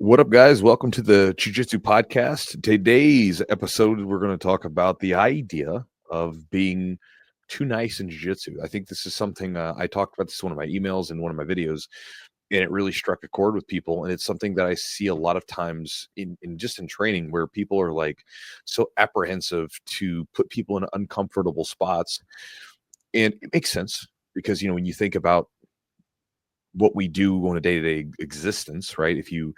What up, guys? Welcome to the Chewjitsu podcast. Today's episode, we're going to talk about the idea of being too nice in jiu-jitsu. I think this is something I talked about this in one of my emails and one of my videos, and it really struck a chord with people. And it's something that I see a lot of times in just in training, where people are like so apprehensive to put people in uncomfortable spots. And it makes sense because, when you think about what we do on a day-to-day existence, right? If you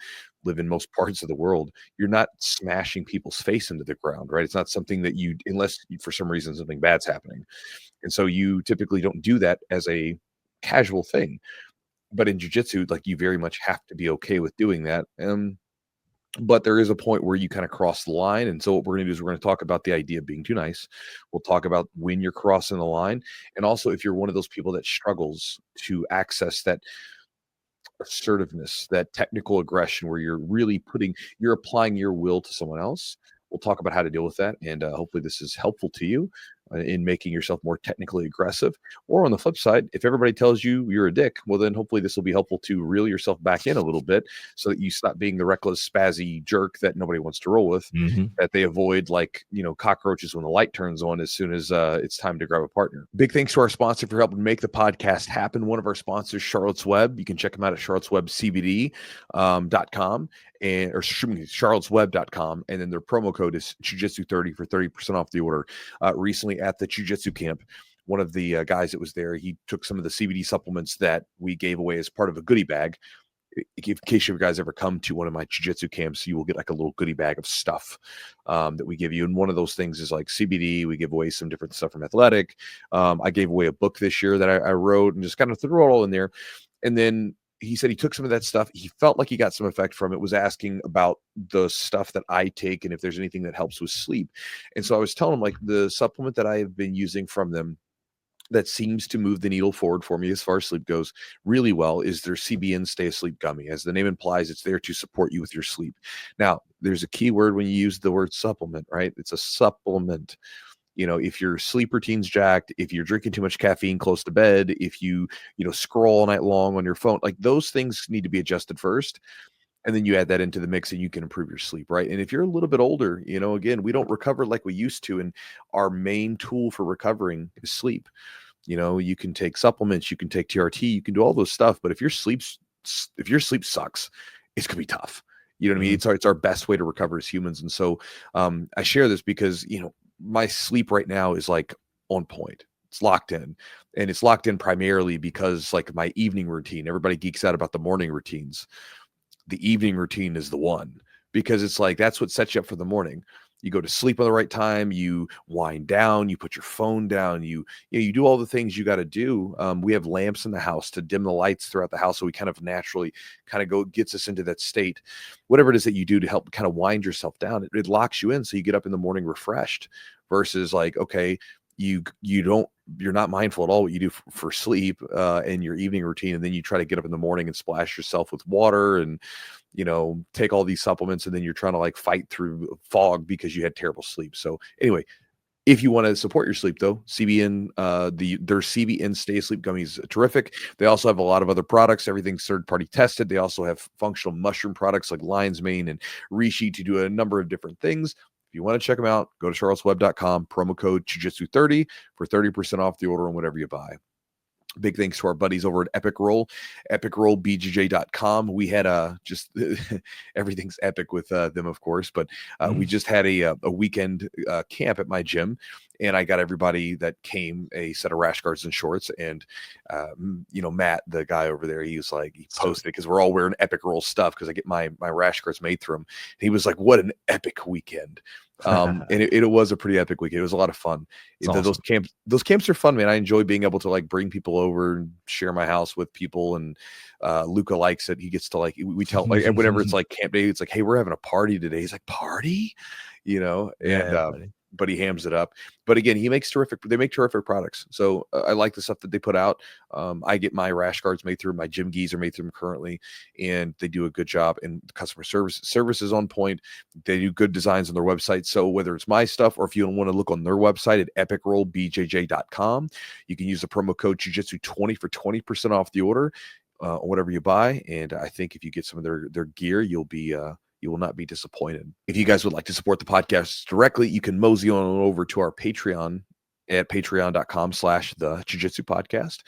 live in most parts of the world, you're not smashing people's face into the ground, right? It's not something that unless for some reason something bad's happening. And so you typically don't do that as a casual thing. But in jiu-jitsu, like, you very much have to be okay with doing that. But there is a point where you kind of cross the line. And so what we're going to do is we're going to talk about the idea of being too nice. We'll talk about when you're crossing the line. And also, if you're one of those people that struggles to access that assertiveness, that technical aggression, where you're applying your will to someone else. We'll talk about how to deal with that. And hopefully this is helpful to you in making yourself more technically aggressive. Or on the flip side, if everybody tells you you're a dick, well, then hopefully this will be helpful to reel yourself back in a little bit so that you stop being the reckless, spazzy jerk that nobody wants to roll with, that they avoid like, cockroaches when the light turns on as soon as it's time to grab a partner. Big thanks to our sponsor for helping make the podcast happen. One of our sponsors, Charlotte's Web. You can check them out at charlotteswebcbd.com and charlottesweb.com, and then their promo code is Chewjitsu30 for 30% off the order. Recently at the Jiu-Jitsu camp, one of the guys that was there, he took some of the CBD supplements that we gave away as part of a goodie bag. In case you guys ever come to one of my jiu-jitsu camps, you will get like a little goodie bag of stuff that we give you. And one of those things is like CBD. We give away some different stuff from Athletic. I gave away a book this year that I wrote and just kind of threw it all in there. And then he said he took some of that stuff. He felt like he got some effect from it, was asking about the stuff that I take and if there's anything that helps with sleep. And so I was telling him, like, the supplement that I have been using from them that seems to move the needle forward for me as far as sleep goes really well is their CBN Stay Asleep Gummy. As the name implies, it's there to support you with your sleep. Now, there's a key word when you use the word supplement, right? It's a supplement. If your sleep routine's jacked, if you're drinking too much caffeine close to bed, if you scroll all night long on your phone, like, those things need to be adjusted first. And then you add that into the mix and you can improve your sleep, right? And if you're a little bit older, again, we don't recover like we used to. And our main tool for recovering is sleep. You can take supplements, you can take TRT, you can do all those stuff. But if your sleep sucks, it's going to be tough. You know what I mean? It's our best way to recover as humans. And so I share this because, my sleep right now is like on point. It's locked in, and it's locked in primarily because, like, my evening routine, everybody geeks out about the morning routines. The evening routine is the one, because it's like, that's what sets you up for the morning. You go to sleep at the right time, you wind down, you put your phone down, you do all the things you got to do. We have lamps in the house to dim the lights throughout the house. So we kind of naturally gets us into that state. Whatever it is that you do to help kind of wind yourself down, it locks you in. So you get up in the morning refreshed versus like, okay, you're not mindful at all what you do for sleep in your evening routine. And then you try to get up in the morning and splash yourself with water and, take all these supplements. And then you're trying to like fight through fog because you had terrible sleep. So anyway, if you want to support your sleep, though, CBN, their CBN Stay Asleep Gummies are terrific. They also have a lot of other products. Everything's third-party tested. They also have functional mushroom products like lion's mane and reishi to do a number of different things. If you want to check them out, go to charlottesweb.com, promo code Chewjitsu30 for 30% off the order on whatever you buy. Big thanks to our buddies over at Epic Roll, epicrollbjj.com. We had just everything's epic with them, of course, but we just had a weekend camp at my gym, and I got everybody that came a set of rash guards and shorts. And Matt, the guy over there, he posted, because we're all wearing Epic Roll stuff because I get my rash guards made through him. And he was like, "What an epic weekend!" And it was a pretty epic weekend. It was a lot of fun. Awesome. Those camps are fun, man. I enjoy being able to like bring people over and share my house with people. And Luca likes it. He gets to we tell, like, whenever it's like camp day, it's like, "Hey, we're having a party today." He's like, "Party?" But he hams it up. But again, they make terrific products. So I like the stuff that they put out. I get my rash guards made through, my gym gis are made through them currently, and they do a good job. And customer service is on point. They do good designs on their website. So whether it's my stuff or if you want to look on their website at epicrollbjj.com, you can use the promo code Jiu-Jitsu20 for 20% off the order. whatever you buy. And I think if you get some of their gear, you will not be disappointed. If you guys would like to support the podcast directly, you can mosey on over to our Patreon at patreon.com/the Jiu-Jitsu podcast.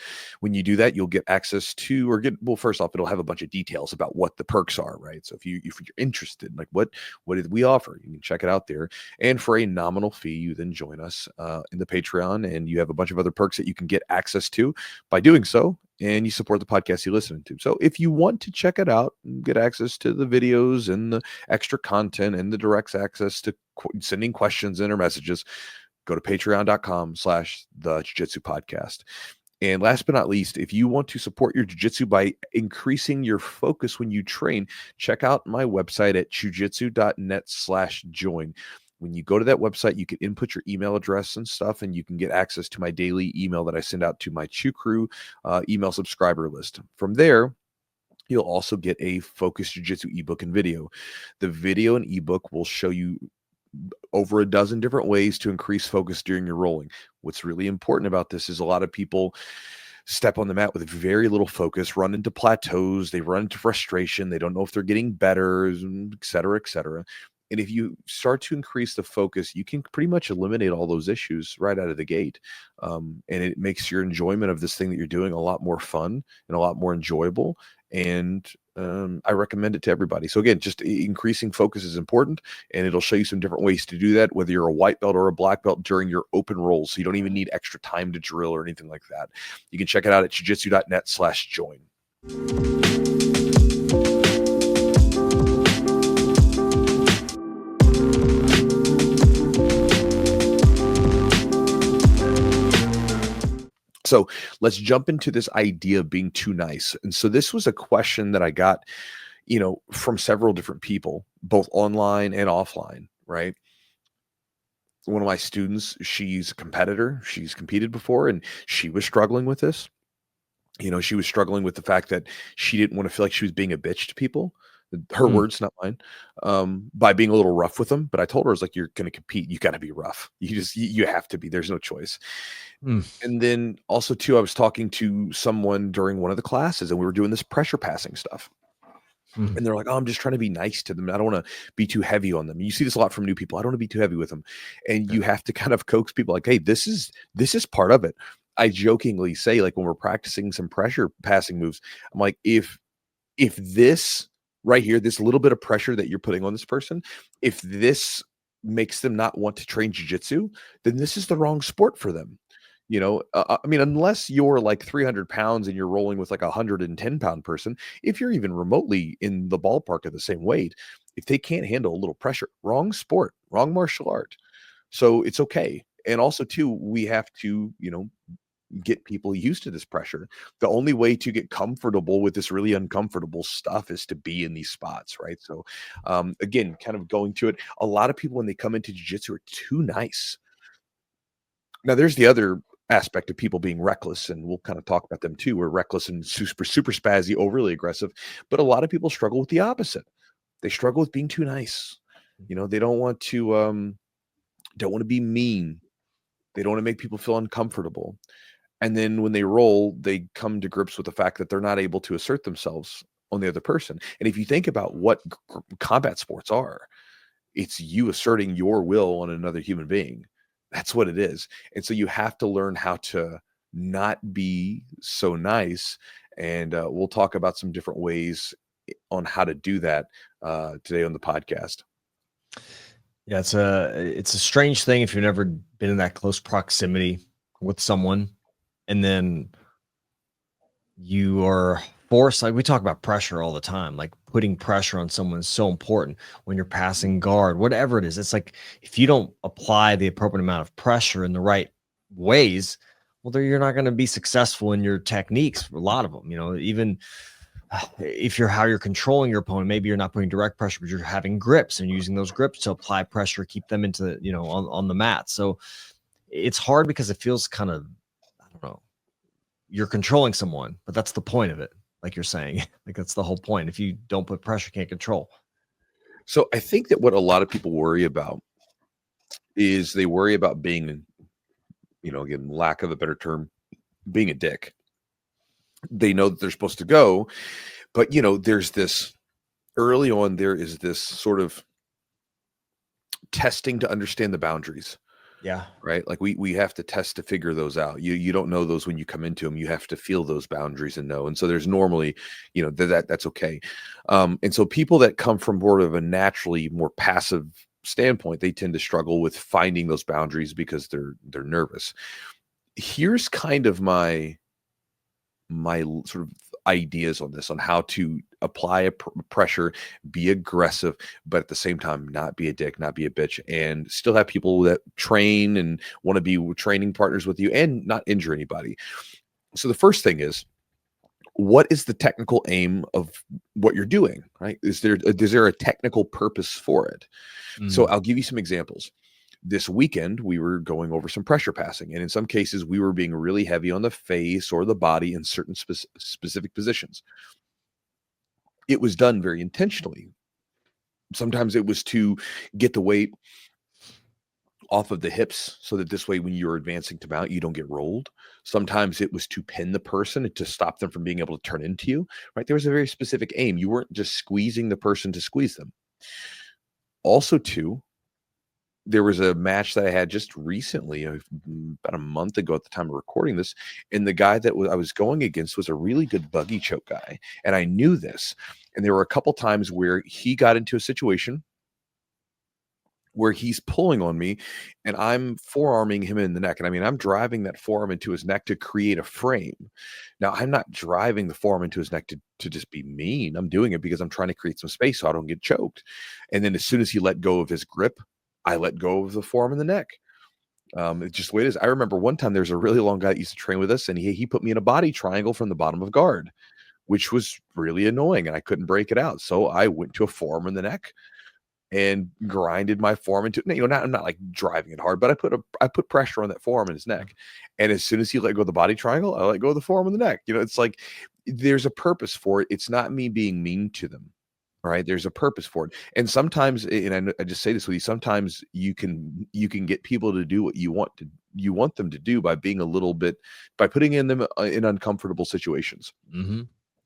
When you do that, you'll get access to, well, first off, it'll have a bunch of details about what the perks are, right? So if you're interested, like what did we offer, you can check it out there. And for a nominal fee, you then join us in the Patreon, and you have a bunch of other perks that you can get access to by doing so. And you support the podcast you're listening to. So if you want to check it out and get access to the videos and the extra content and the direct access to sending questions in or messages, go to patreon.com/the Jiu-Jitsu podcast. And last but not least, if you want to support your jiu-jitsu by increasing your focus when you train, check out my website at chewjitsu.net/join. When you go to that website, you can input your email address and stuff, and you can get access to my daily email that I send out to my Chew Crew email subscriber list. From there, you'll also get a focused jiu-jitsu ebook and video. The video and ebook will show you over a dozen different ways to increase focus during your rolling. What's really important about this is a lot of people step on the mat with very little focus, run into plateaus, they run into frustration, they don't know if they're getting better, et cetera, et cetera. And if you start to increase the focus, you can pretty much eliminate all those issues right out of the gate. And it makes your enjoyment of this thing that you're doing a lot more fun and a lot more enjoyable. And I recommend it to everybody. So again, just increasing focus is important, and it'll show you some different ways to do that, whether you're a white belt or a black belt during your open rolls. So you don't even need extra time to drill or anything like that. You can check it out at chewjitsu.net/join. So let's jump into this idea of being too nice. And so this was a question that I got, from several different people, both online and offline, right? One of my students, she's a competitor. She's competed before, and she was struggling with this. She was struggling with the fact that she didn't want to feel like she was being a bitch to people. Her words, not mine, by being a little rough with them. But I told her, I was like, you're going to compete. You got to be rough. You have to be. There's no choice. And then also too, I was talking to someone during one of the classes, and we were doing this pressure passing stuff. And they're like, oh, I'm just trying to be nice to them. I don't want to be too heavy on them. You see this a lot from new people. I don't want to be too heavy with them. And you have to kind of coax people like, hey, this is part of it. I jokingly say, like, when we're practicing some pressure passing moves, I'm like, if this right here, this little bit of pressure that you're putting on this person, if this makes them not want to train jiu-jitsu, then this is the wrong sport for them. I mean, unless you're like 300 pounds and you're rolling with like a 110-pound person, if you're even remotely in the ballpark of the same weight, if they can't handle a little pressure, wrong sport, wrong martial art. So it's okay. And also too, we have to, get people used to this pressure. The only way to get comfortable with this really uncomfortable stuff is to be in these spots, right? So again, kind of going to it, a lot of people when they come into jiu-jitsu are too nice. Now there's the other aspect of people being reckless, and we'll kind of talk about them too. We're reckless and super spazzy, overly aggressive, but a lot of people struggle with the opposite. They struggle with being too nice. They don't want to be mean. They don't want to make people feel uncomfortable. And then when they roll, they come to grips with the fact that they're not able to assert themselves on the other person. And if you think about what combat sports are, it's you asserting your will on another human being. That's what it is. And so you have to learn how to not be so nice. And we'll talk about some different ways on how to do that today on the podcast. Yeah, it's a strange thing if you've never been in that close proximity with someone. And then you are forced, like we talk about pressure all the time, like putting pressure on someone is so important when you're passing guard, whatever it is. It's like if you don't apply the appropriate amount of pressure in the right ways, well, you're not going to be successful in your techniques. A lot of them, even if how you're controlling your opponent, maybe you're not putting direct pressure, but you're having grips and using those grips to apply pressure, keep them into, on the mat. So it's hard because it feels kind of, I don't know, you're controlling someone, but that's the point of it. Like you're saying, like that's the whole point. If you don't put pressure, you can't control. So I think that what a lot of people worry about is they worry about being, again, lack of a better term, being a dick. They know that they're supposed to go, but there's this early on, there is this sort of testing to understand the boundaries. Yeah. Right? Like we have to test to figure those out. You don't know those when you come into them. You have to feel those boundaries and know. And so there's normally, that's okay. And so people that come from more of a naturally more passive standpoint, they tend to struggle with finding those boundaries because they're nervous. Here's kind of my sort of ideas on this, on how to apply a pressure, be aggressive, but at the same time not be a dick, not be a bitch, and still have people that train and want to be training partners with you and not injure anybody. So the first thing is, what is the technical aim of what you're doing? Right? Is there a technical purpose for it? So Mm. I'll give you some examples. This weekend, we were going over some pressure passing, and in some cases, we were being really heavy on the face or the body in certain specific positions. It was done very intentionally. Sometimes it was to get the weight off of the hips so that this way, when you're advancing to mount, you don't get rolled. Sometimes it was to pin the person and to stop them from being able to turn into you, right? There was a very specific aim. You weren't just squeezing the person to squeeze them. Also, too, there was a match that I had just recently, about a month ago at the time of recording this, and the guy that I was going against was a really good buggy choke guy, and I knew this. And there were a couple times where he got into a situation where he's pulling on me, and I'm forearming him in the neck. And I mean, I'm driving that forearm into his neck to create a frame. Now, I'm not driving the forearm into his neck to just be mean. I'm doing it because I'm trying to create some space so I don't get choked. And then as soon as he let go of his grip, I let go of the forearm in the neck. It's just the way it is. I remember one time there's a really long guy that used to train with us, and he put me in a body triangle from the bottom of guard, which was really annoying, and I couldn't break it out. So I went to a forearm in the neck and grinded my forearm into, I'm not like driving it hard, but I put pressure on that forearm in his neck. And as soon as he let go of the body triangle, I let go of the forearm in the neck. It's like there's a purpose for it. It's not me being mean to them. Right? There's a purpose for it. And sometimes, and I just say this with you, sometimes you can get people to do what you want them to do by being a little bit, by putting in them in uncomfortable situations. Mm-hmm.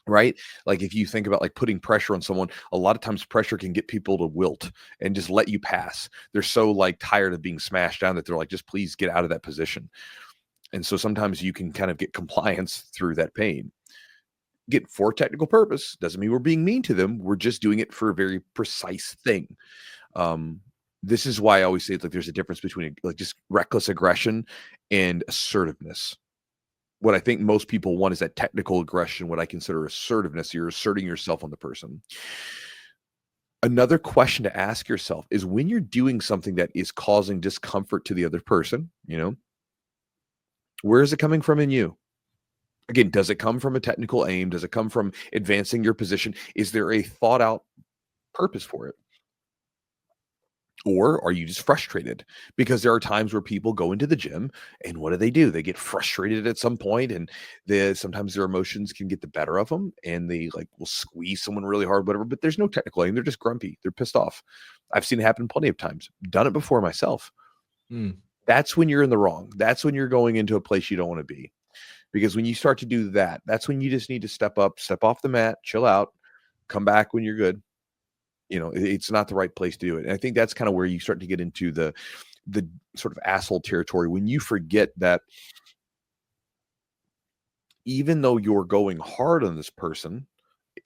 Right? Like if you think about like putting pressure on someone, a lot of times pressure can get people to wilt and just let you pass. They're so like tired of being smashed down that they're like, just please get out of that position. And so sometimes you can kind of get compliance through that pain. Get for technical purpose doesn't mean we're being mean to them. We're just doing it for a very precise thing. Um, this is why I always say it's like there's a difference between like just reckless aggression and assertiveness. What I think most people want is that technical aggression, what I consider assertiveness. You're asserting yourself on the person. Another question to ask yourself is, when you're doing something that is causing discomfort to the other person, where is it coming from in you? Again, does it come from a technical aim? Does it come from advancing your position? Is there a thought out purpose for it? Or are you just frustrated? Because there are times where people go into the gym and what do? They get frustrated at some point, and sometimes their emotions can get the better of them, and they like will squeeze someone really hard, whatever. But there's no technical aim. They're just grumpy. They're pissed off. I've seen it happen plenty of times. Done it before myself. Mm. That's when you're in the wrong. That's when you're going into a place you don't want to be. Because when you start to do that, that's when you just need to step up, step off the mat, chill out, come back when you're good. It's not the right place to do it. And I think that's kind of where you start to get into the sort of asshole territory, when you forget that even though you're going hard on this person,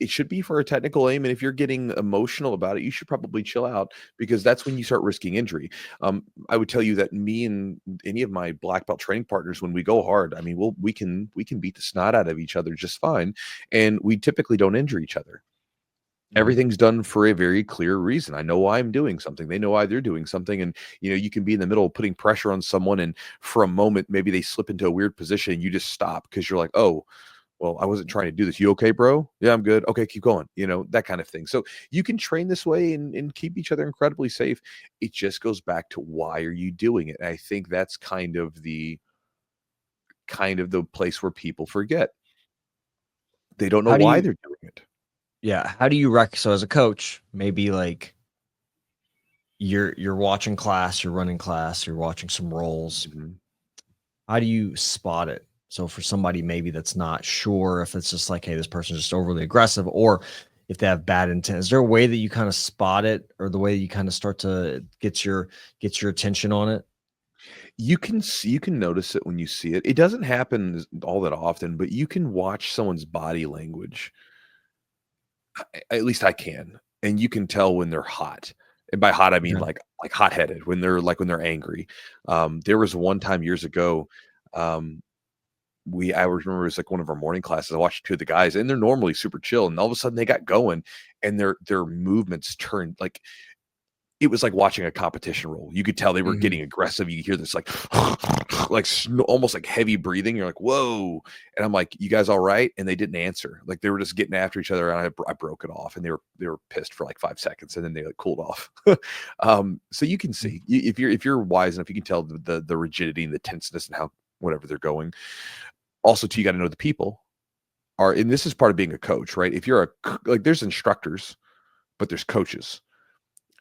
it should be for a technical aim. And if you're getting emotional about it, you should probably chill out, because that's when you start risking injury. I would tell you that me and any of my black belt training partners, when we go hard, I mean, we can beat the snot out of each other just fine. And we typically don't injure each other. Everything's done for a very clear reason. I know why I'm doing something. They know why they're doing something. And, you can be in the middle of putting pressure on someone, and for a moment, maybe they slip into a weird position and you just stop because you're like, oh, well, I wasn't trying to do this. You okay, bro? Yeah, I'm good. Okay, keep going. That kind of thing. So you can train this way and keep each other incredibly safe. It just goes back to, why are you doing it? And I think that's kind of the place where people forget. They don't know How do why you they're doing it. Yeah, how do you so as a coach, maybe like you're watching class, you're running class, you're watching some rolls. Mhm. How do you spot it? So for somebody maybe that's not sure if it's just like, hey, this person's just overly aggressive, or if they have bad intent, is there a way that you kind of spot it, or the way you kind of start to get your attention on it? You can notice it when you see it. It doesn't happen all that often, but you can watch someone's body language. At least I can, and you can tell when they're hot. And by hot, I mean Okay. like hot-headed, when they're angry. There was one time years ago, um, I remember it was like one of our morning classes. I watched two of the guys, and they're normally super chill, and all of a sudden they got going, and their movements turned like it was like watching a competition roll. You could tell they were Mhm. getting aggressive. You could hear this like like almost like heavy breathing. You're like, whoa. And I'm like, you guys all right? And they didn't answer. Like they were just getting after each other. And I broke it off, and they were pissed for like 5 seconds, and then they like cooled off. So you can see if you're wise enough, you can tell the rigidity and the tenseness and how whatever they're going. Also, too, you got to know the people are, and this is part of being a coach, right? If you're like, there's instructors, but there's coaches.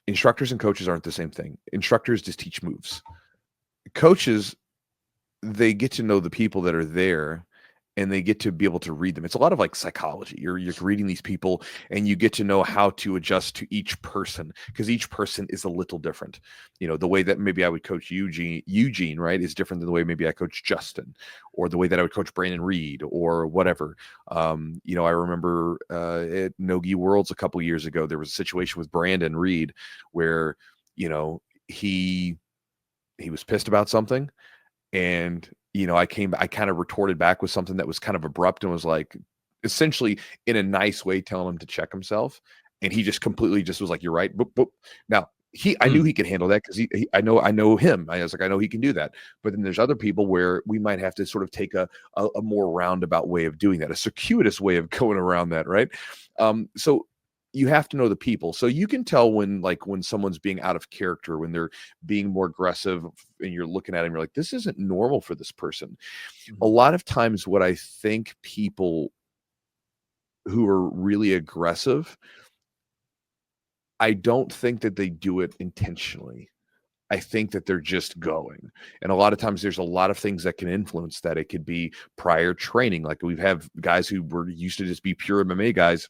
Instructors and coaches aren't the same thing. Instructors just teach moves. Coaches, they get to know the people that are there, and they get to be able to read them. It's a lot of like psychology. You're reading these people, and you get to know how to adjust to each person, because each person is a little different. You know, the way that maybe I would coach Eugene, right, is different than the way maybe I coach Justin, or the way that I would coach Brandon Reed, or whatever. You know, I remember at Nogi Worlds a couple years ago, there was a situation with Brandon Reed where, you know, he was pissed about something, and, you know, I kind of retorted back with something that was kind of abrupt, and was like, essentially in a nice way telling him to check himself. And he just completely just was like, "You're right." Boop, boop. Now, I knew Mm. he could handle that, because I know him. I was like, I know he can do that. But then there's other people where we might have to sort of take a more roundabout way of doing that, a circuitous way of going around that, right? So you have to know the people. So you can tell when someone's being out of character, when they're being more aggressive, and you're looking at him, you're like, this isn't normal for this person. A Mhm. lot of times what I think people who are really aggressive, I don't think that they do it intentionally. I think that they're just going. And a lot of times there's a lot of things that can influence that. It could be prior training. Like we've have guys who were used to just be pure MMA guys,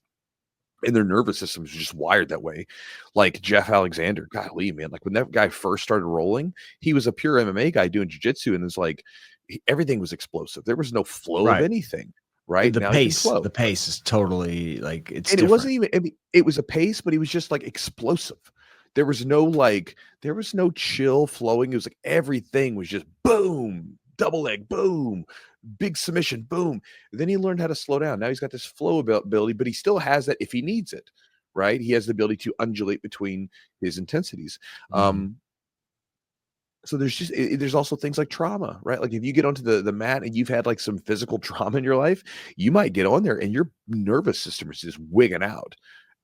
and their nervous system is just wired that way. Like Jeff Alexander, golly, man, like when that guy first started rolling, he was a pure MMA guy doing jiu-jitsu, and it's like everything was explosive. There was no flow of Right. anything. Right now he can The flow. pace is totally like it's And it different. wasn't even, I mean, it was a pace, but he was just like explosive. There was no chill flowing. It was like everything was just boom, double leg, boom, big submission, boom. Then he learned how to slow down. Now he's got this flow ability, but he still has that if he needs it, right? He has the ability to undulate between his intensities. Mhm. So there's also things like trauma, right? Like if you get onto the mat and you've had like some physical trauma in your life, you might get on there and your nervous system is just wigging out.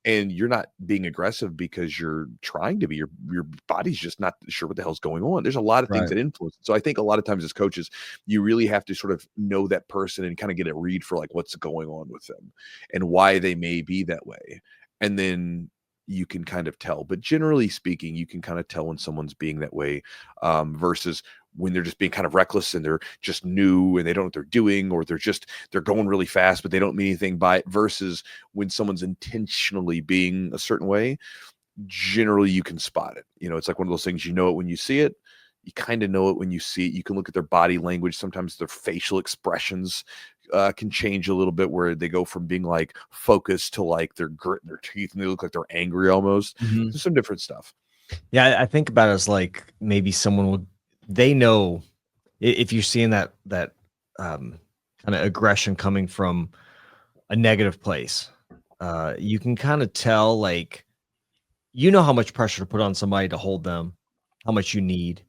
And you're not being aggressive because you're trying to be. Your body's just not sure what the hell's going on. There's a lot of things Right. that influence it. So I think a lot of times as coaches, you really have to sort of know that person and kind of get a read for like what's going on with them and why they may be that way. And then you can kind of tell. But generally speaking, you can kind of tell when someone's being that way, versus when they're just being kind of reckless and they're just new and they don't know what they're doing, or they're going really fast, but they don't mean anything by it, versus when someone's intentionally being a certain way. Generally, you can spot it. You know, it's like one of those things, you know it when you see it. You kind of know it when you see it. You can look at their body language. Sometimes their facial expressions can change a little bit, where they go from being like focused to like they're gritting their teeth and they look like they're angry almost. Mhm. There's some different stuff. Yeah, I think about it as like maybe someone would, they know, if you're seeing that um, kind of aggression coming from a negative place, you can kind of tell, like, you know how much pressure to put on somebody to hold them, how much you need,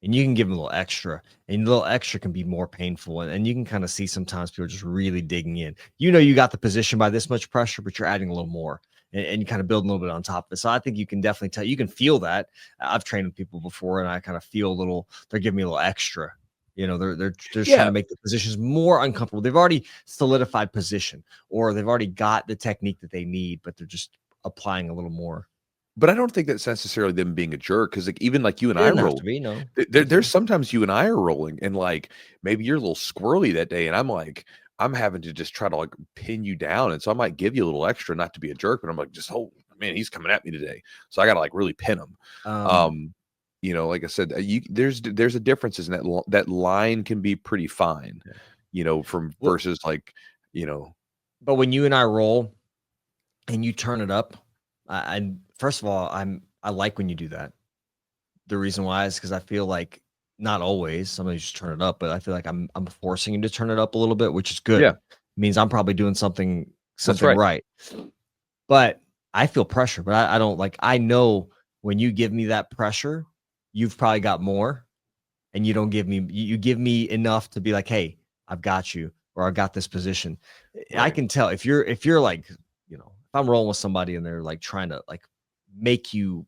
and you can give them a little extra, and a little extra can be more painful. And you can kind of see sometimes people just really digging in. You know, you got the position by this much pressure, but you're adding a little more, and you kind of build a little bit on top of it. So I think you can definitely tell, you can feel that. I've trained with people before, and I kind of feel a little, they're giving me a little extra. You know, they're just trying Yeah, to make the positions more uncomfortable. They've already solidified position, or they've already got the technique that they need, but they're just applying a little more. But I don't think that's necessarily them being a jerk, because like even like you and It I doesn't have roll. to be, no. There's sometimes you and I are rolling, and like maybe you're a little squirrely that day, and I'm like I'm having to just try to like pin you down, and so I might give you a little extra, not to be a jerk, but I'm like, just oh man, he's coming at me today, so I got to like really pin him. Um, Um, like I said, there's a differences in that line can be pretty fine, yeah. from Well, versus like you know but when you and I roll and you turn it up, first of all, I like when you do that. The reason why is because I feel like not always somebody just turn it up, but I feel like I'm forcing you to turn it up a little bit, which is good. yeah, It means I'm probably doing something that's something right, right. But I feel pressure, but I don't like I know when you give me that pressure, you've probably got more and you don't give me you give me enough to be like, hey, I've got you or I got this position. I right, can tell if you're like, if I'm rolling with somebody and they're like trying to like make you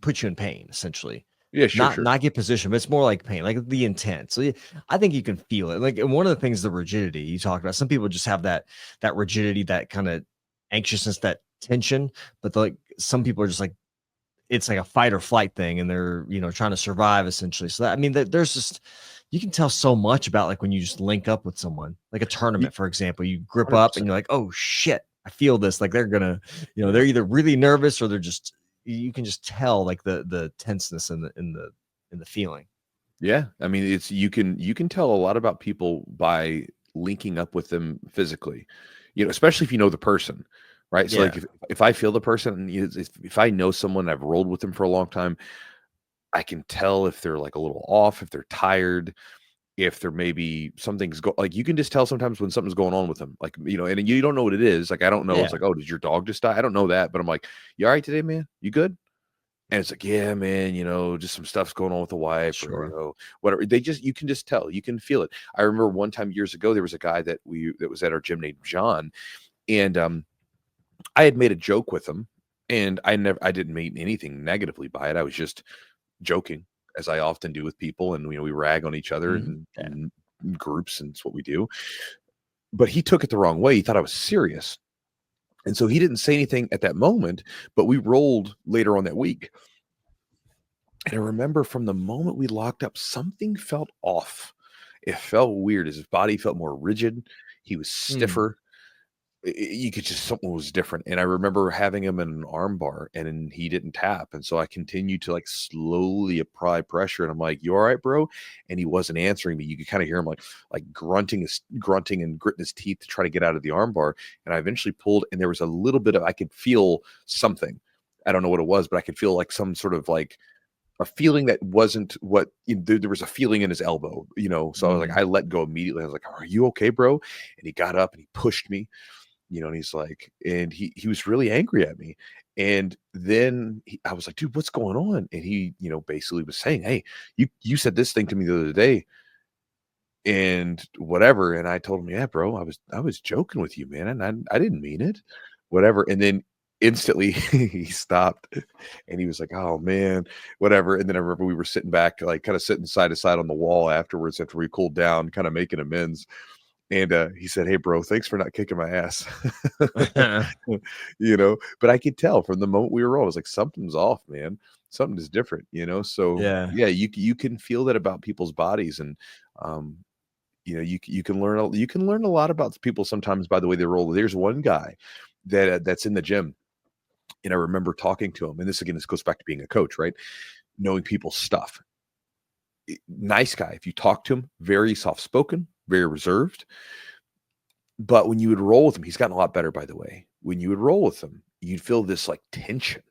put you in pain, essentially. yeah, sure, Not get position, but it's more like pain, like the intent. So yeah, I think you can feel it. Like, and one of the things, the rigidity you talked about. Some people just have that rigidity, that kind of anxiousness, that tension. But like some people are just like it's like a fight or flight thing, and they're trying to survive essentially. So that, I mean, there's just you can tell so much about like when you just link up with someone, like a tournament, for example. You grip up and 100%, you're like, oh shit, I feel this. Like they're gonna, yeah. they're either really nervous or they're just you can just tell like the tenseness in the feeling. Yeah, I mean, it's you can tell a lot about people by linking up with them physically, especially if you know the person, right? So, like, Yeah. if I feel the person, and if I know someone, I've rolled with them for a long time, I can tell if they're like a little off, if they're tired, if they're maybe something's like you can just tell sometimes when something's going on with them, like and you don't know what it is. Like I don't know. It's Yeah. like, oh, did your dog just die? I don't know that, but I'm like, you all right today, man? You good? And it's like, "Yeah, man, just some stuff's going on with the wife or, Sure. whatever." You can just tell, you can feel it. I remember one time years ago, there was a guy that was at our gym named John, and, I had made a joke with him, and I didn't mean anything negatively by it. I was just joking, as I often do with people, and, we rag on each other Mhm. in Yeah. groups, and it's what we do. But he took it the wrong way. He thought I was serious, and so he didn't say anything at that moment, but we rolled later on that week. And I remember from the moment we locked up, something felt off. It felt weird as his body felt more rigid. He was Mm. stiffer. You could just something was different. And I remember having him in an arm bar and then he didn't tap. And so I continued to like slowly apply pressure. And I'm like, "You all right, bro?" And he wasn't answering me. You could kind of hear him like grunting and gritting his teeth to try to get out of the arm bar. And I eventually pulled, and there was a little bit of I could feel something. I don't know what it was, but I could feel like some sort of like a feeling that wasn't what there was a feeling in his elbow, so I was like, Mm. I let go immediately. I was like, "Are you okay, bro?" And he got up and he pushed me, and he's like, and he was really angry at me. And then I was like, "Dude, what's going on?" And he, basically was saying, "Hey, you said this thing to me the other day and whatever." And I told him, "Yeah, bro, I was joking with you, man, and I didn't mean it, whatever." And then instantly he stopped, and he was like, "Oh man, whatever." And then I remember we were sitting back, like kind of sitting side to side on the wall afterwards after we cooled down, kind of making amends. And he said, "Hey, bro, thanks for not kicking my ass." But I could tell from the moment we were all, I was like, something's off, man. Something is different, So Yeah. yeah, you can feel that about people's bodies, and um, you can learn a lot about people sometimes by the way they roll. There's one guy that's in the gym, and I remember talking to him, and this goes back to being a coach, right? Knowing people's stuff. Nice guy. If you talk to him, very soft spoken, very reserved. But when you would roll with him, he's gotten a lot better, by the way. When you would roll with him, you'd feel this like tension,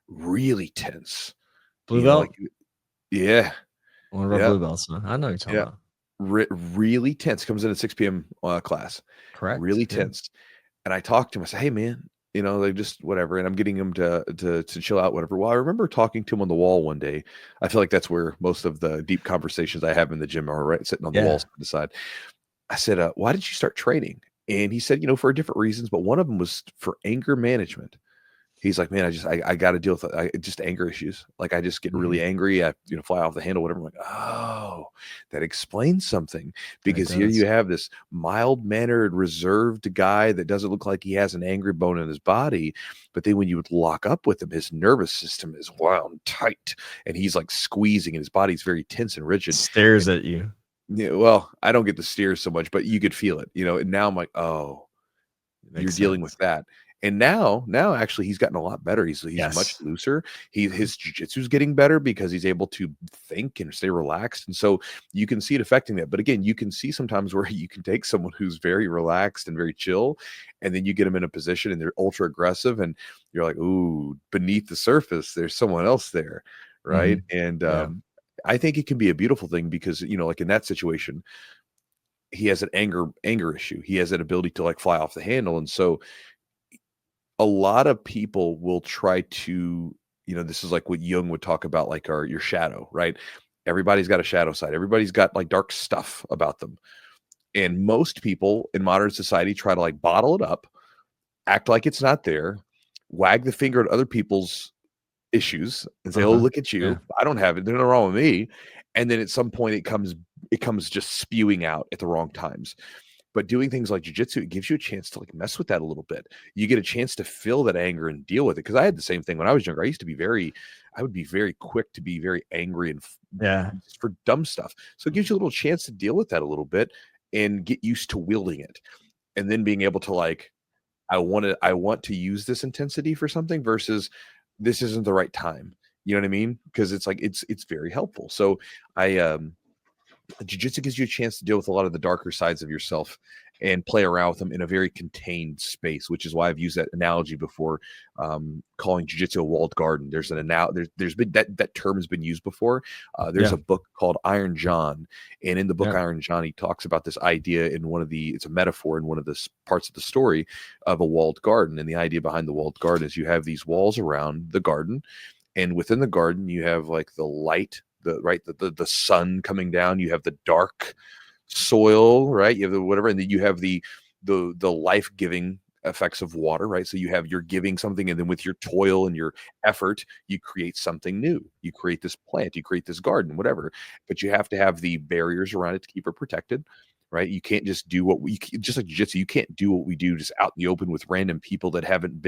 really tense. Blue Like, belt? yeah, One of our yeah, blue belts, huh? I know what you're talking yeah. about. Really tense. Comes in at 6 p.m. Class. Correct. Really Yeah. tense. And I talked to him. I said, "Hey, man, like just whatever." And I'm getting him to chill out, whatever. Well, I remember talking to him on the wall one day. I feel like that's where most of the deep conversations I have in the gym are, right? Sitting on the wall Yeah. side to side. I said, "Why did you start training?" And he said, "For different reasons, but one of them was for anger management." He's like, man, I got to deal with just anger issues. Like I just get really angry. I fly off the handle, whatever. I'm like, oh, that explains something, It because here does. you have this mild mannered, reserved guy that doesn't look like he has an angry bone in his body, but then when you would lock up with him, his nervous system is wound tight, and he's like squeezing, and his body's very tense and rigid. Stares at you. Yeah, well, I don't get the steers so much, but you could feel it, and now I'm like, oh, you're Makes dealing with sense. that. And now actually he's gotten a lot better. He's much Yes. looser. His jiu-jitsu is getting better because he's able to think and stay relaxed. And so you can see it affecting that. But again, you can see sometimes where you can take someone who's very relaxed and very chill, and then you get them in a position and they're ultra aggressive, and you're like, ooh, beneath the surface, there's someone else there. Right. Mhm. And Yeah. I think it can be a beautiful thing because, like in that situation, he has an anger issue. He has that ability to like fly off the handle. And so a lot of people will try to, this is like what Jung would talk about, like your shadow, right? Everybody's got a shadow side. Everybody's got like dark stuff about them. And most people in modern society try to like bottle it up, act like it's not there, wag the finger at other people's issues and say, "Oh, Uh-huh. look at Yeah. you. I don't have it. There's nothing wrong with me." And then at some point it comes just spewing out at the wrong times. But doing things like jujitsu, it gives you a chance to like mess with that a little bit. You get a chance to feel that anger and deal with it. Because I had the same thing when I was younger. I would be very quick to be very angry and Yeah. just for dumb stuff. So it gives you a little chance to deal with that a little bit and get used to wielding it. And then being able to like, I want to use this intensity for something versus this isn't the right time. You know what I mean? Because it's like it's very helpful. So I jiu-jitsu gives you a chance to deal with a lot of the darker sides of yourself and play around with them in a very contained space, which is why I've used that analogy before, calling jiu-jitsu a walled garden. There's been that term has been used before. There's Yeah. a book called Iron John, and in the book Yeah. Iron John, he talks about this idea in it's a metaphor in one of the parts of the story of a walled garden. And the idea behind the walled garden is you have these walls around the garden, and within the garden you have like the light, the sun coming down, you have the dark soil, right? You have the whatever, and then you have the life-giving effects of water, right? So you're giving something, and then with your toil and your effort, you create something new. You create this plant, you create this garden, whatever. But you have to have the barriers around it to keep it protected, right? You can't just do just like jiu-jitsu, you can't do what we do just out in the open with random people that haven't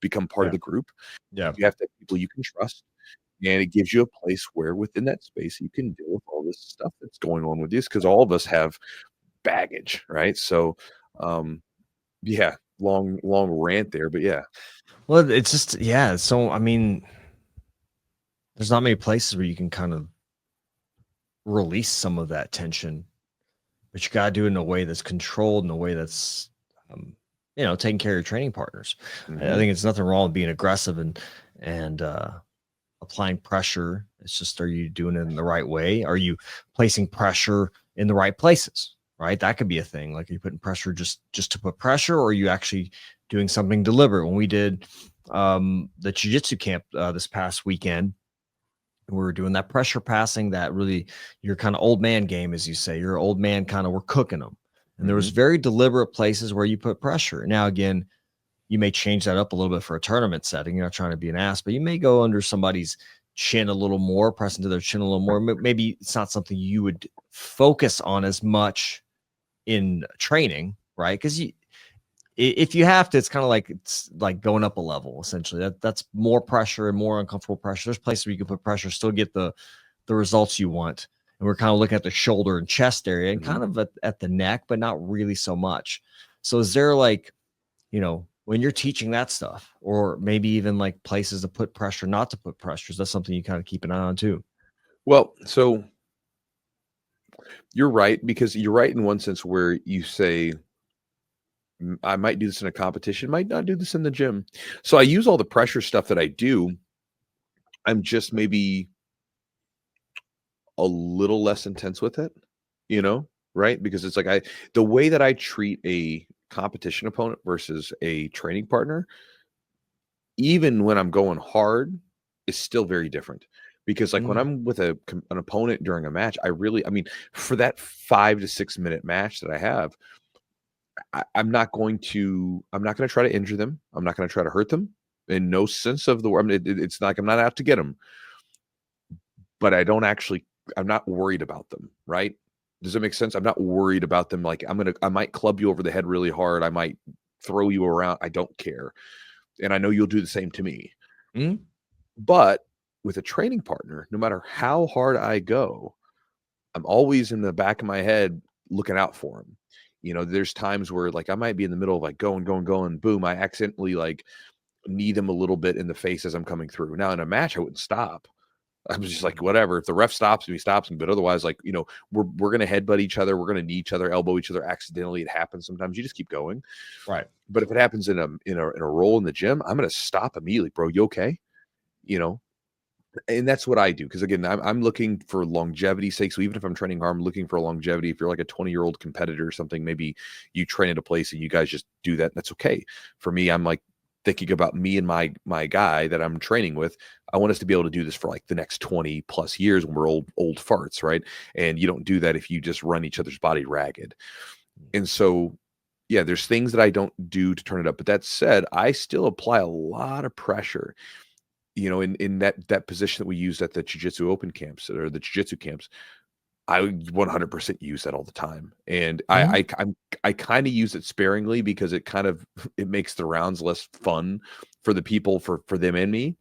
become part of Yeah. the group. Yeah. You have to have people you can trust, and it gives you a place where within that space you can deal with all this stuff that's going on with this, because all of us have baggage, right? So yeah, long rant there, but yeah. Well, it's just yeah. So I mean, there's not many places where you can kind of release some of that tension, but you got to do it in a way that's controlled, in a way that's, um, taking care of your training partners. I Hmm. think it's nothing wrong with being aggressive and applying pressure. It's just, are you doing it in the right way? Are you placing pressure in the right places? Right, that could be a thing. Like, are you putting pressure just to put pressure, or are you actually doing something deliberate? When we did the jiu-jitsu camp this past weekend, we were doing that pressure passing, that really your kind of old man game, as you say. You're old man kind of, we're cooking them. And there was Hmm. very deliberate places where you put pressure. Now, again, you may change that up a little bit for a tournament setting. You're not trying to be an ass, but you may go under somebody's chin a little more, press into their chin a little more. Maybe it's not something you would focus on as much in training, right? Because if you have to, it's like going up a level essentially. That's more pressure and more uncomfortable pressure. There's places where you can put pressure, still get the results you want. And we're kind of looking at the shoulder and chest area and Hmm. kind of at the neck, but not really so much. So is there like, when you're teaching that stuff, or maybe even like places to put pressure, not to put pressures, that's something you kind of keep an eye on too. Well, so you're right, because you're right in one sense where you say, I might do this in a competition, might not do this in the gym." So I use all the pressure stuff that I do. I'm just maybe a little less intense with it, right? Because it's like the way that I treat a competition opponent versus a training partner, even when I'm going hard, is still very different. Because like when Mm, I'm with an opponent during a match, I mean, for that 5 to 6 minute match that I have, I'm not going to try to injure them. I'm not going to try to hurt them. in no sense of the word. I mean, it's like I'm not out to get them, but I'm not worried about them, right? Does that make sense? I'm not worried about them. Like I might club you over the head really hard. I might throw you around. I don't care. And I know you'll do the same to me. Mhm. But with a training partner, no matter how hard I go, I'm always in the back of my head looking out for him. There's times where like I might be in the middle of like going, boom, I accidentally like knee them a little bit in the face as I'm coming through. Now in a match, I wouldn't stop. I was just like, whatever. If the ref stops me, stops me. But otherwise, like, we're gonna headbutt each other, we're gonna knee each other, elbow each other accidentally. It happens sometimes. You just keep going. Right. But if it happens in a roll in the gym, I'm gonna stop immediately, bro. You okay? And that's what I do. Because again, I'm looking for longevity's sake. So even if I'm training hard, I'm looking for longevity. If you're like a 20-year-old competitor or something, maybe you train at a place and you guys just do that. That's okay. For me, I'm like thinking about me and my guy that I'm training with. I want us to be able to do this for like the next 20 plus years when we're old farts, right? And you don't do that if you just run each other's body ragged. And so, yeah, there's things that I don't do to turn it up. But that said, I still apply a lot of pressure. In that position that we used at the Jiu-Jitsu open camps or the Jiu-Jitsu camps, I 100% use that all the time. And I kind of use it sparingly because it makes the rounds less fun for the people, for them and me.